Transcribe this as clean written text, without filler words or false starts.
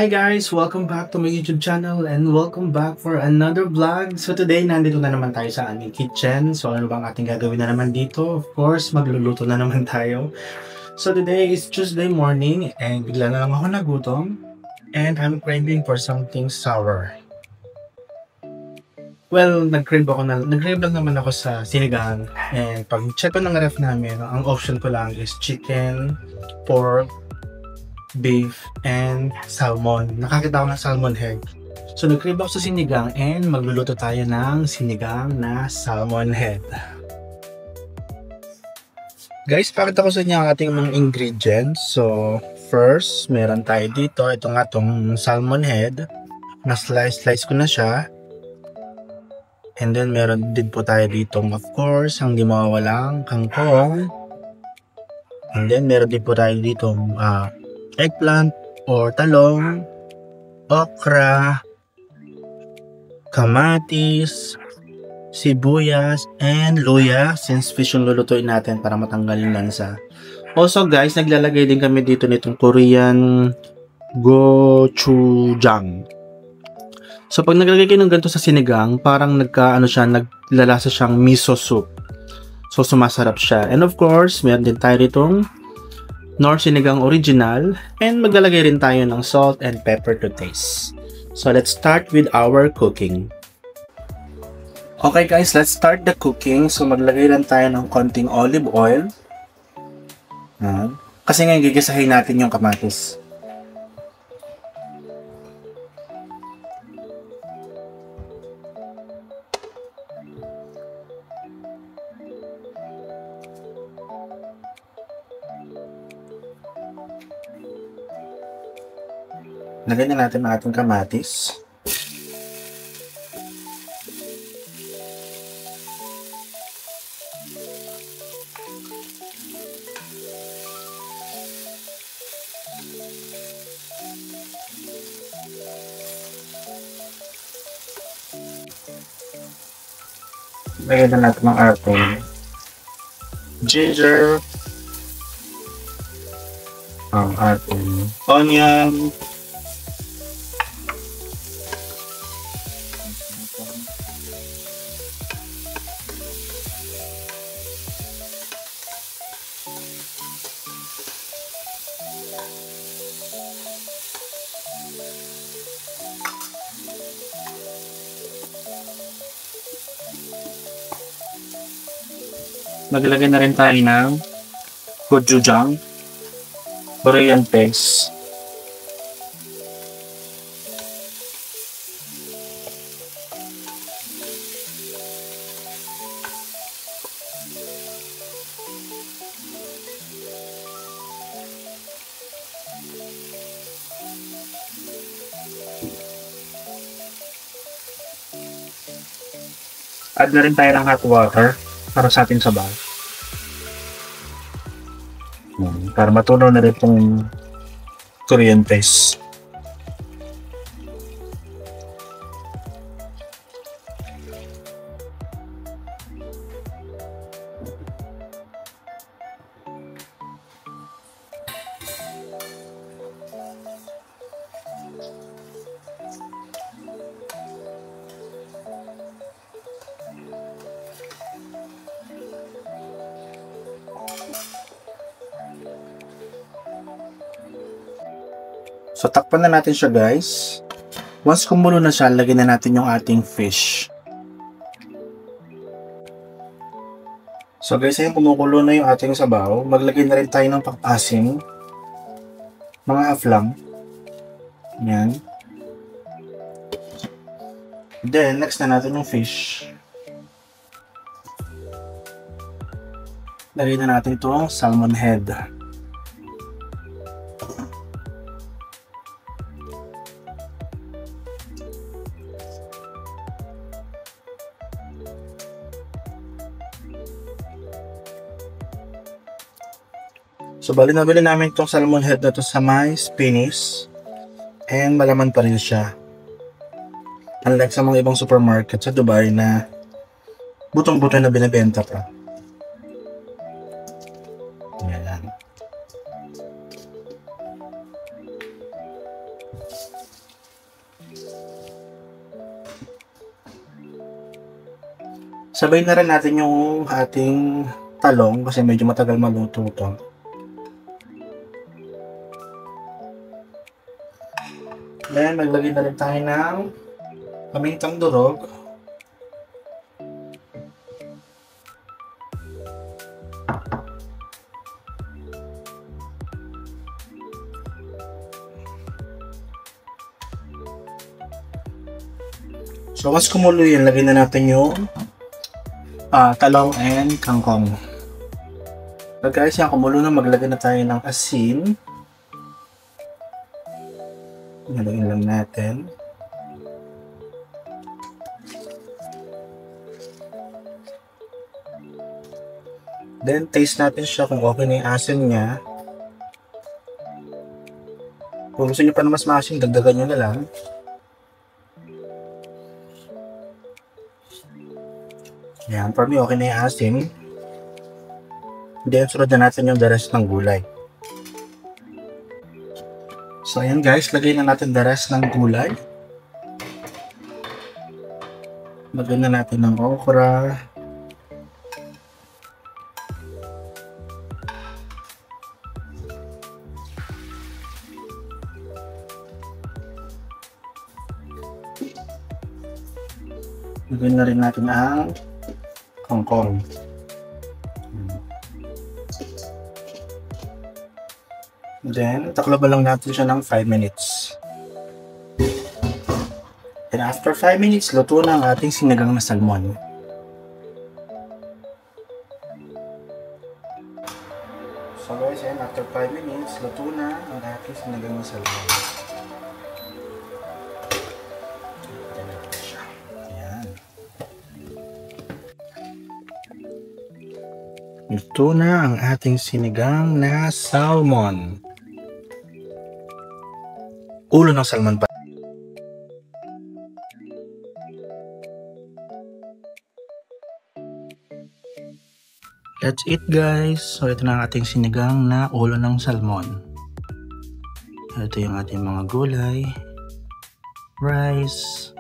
Hi guys! Welcome back to my YouTube channel and welcome back for another vlog. So today, nandito na naman tayo sa aming kitchen. So ano bang ating gagawin na naman dito? Of course, magluluto na naman tayo. So today is Tuesday morning and bigla na lang ako nagutom. And I'm craving for something sour. Well, nag-crave lang naman ako sa sinigang. And pag check ko ng ref namin, ang option ko lang is chicken, pork, beef, and salmon. Nakakita ako ng salmon head. So nag-crave ako sa sinigang and magluluto tayo ng sinigang na salmon head. Guys, pakita ko sa inyo ang ating mga ingredients. So first, meron tayo dito. Ito nga tong salmon head. Na-slice ko na siya. And then meron din po tayo dito, of course, ang di mawawalang kangkong. And then meron din po tayo dito eggplant or talong, okra, kamatis, sibuyas, and luya since fish yung lulutuin natin para matanggal yung lansa. Also guys, naglalagay din kami dito nitong Korean gochujang. So pag naglagay kayo ng ganito sa sinigang, parang naglalasa siyang miso soup. So sumasarap siya. And of course, meron din tayo ditong Knorr sinigang original, and maglalagay rin tayo ng salt and pepper to taste. So let's start with our cooking. Okay guys, let's start the cooking. So maglagay lang tayo ng konting olive oil. Kasi ngayon gigisahin natin yung kamatis. Lagyan na natin ang ating kamatis. Lagyan na natin ang ating ginger, ang ating onion, maglagay na rin tayo ng gochujang, Korean paste. Add na rin tayo ng hot water para sa ating sabaw. Para matunaw na rin itong Korean paste. So takpan na natin siya guys. Once kumulo na siya, lagyan na natin yung ating fish. So guys, ayun, kumukulo na yung ating sabaw. Maglagay na rin tayo ng pang-asim. Mga half lang. Yan. Then, next na natin yung fish. Lagyan na natin itong salmon head. So bali nabili namin itong salmon head na to sa may Spanish. And malaman pa rin siya. Unlike sa mga ibang supermarket sa Dubai na butong-buto na binibenta pa. Yan. Sabay na rin natin yung ating talong kasi medyo matagal maluto ito. Then, maglagay na rin tayo ng pamintang durog. So, once kumulo yan, lagay na natin yung talong and kangkong. So guys, yan kumulo na, maglagay na tayo ng asin. Nalagyan lang natin. Then, taste natin siya kung okay na yung asin niya. Kung gusto nyo pa na mas maasin, dagdagan nyo na lang. Yan, for me, okay na yung asin. Then, sunod na natin yung the rest ng gulay. So, ayan guys, lagay na natin the rest ng gulay. Lagyan na natin ng okra. Lagyan na rin natin ang kangkong. Then, takloban lang natin siya ng 5 minutes. And after 5 minutes, luto na ang ating sinigang na salmon. So guys, yan, after 5 minutes, luto na ang ating sinigang na salmon. Luto na ang ating sinigang na salmon. Ulo ng salmon pa. That's it guys. So ito na ang ating sinigang na ulo ng salmon. Ito yung ating mga gulay, rice,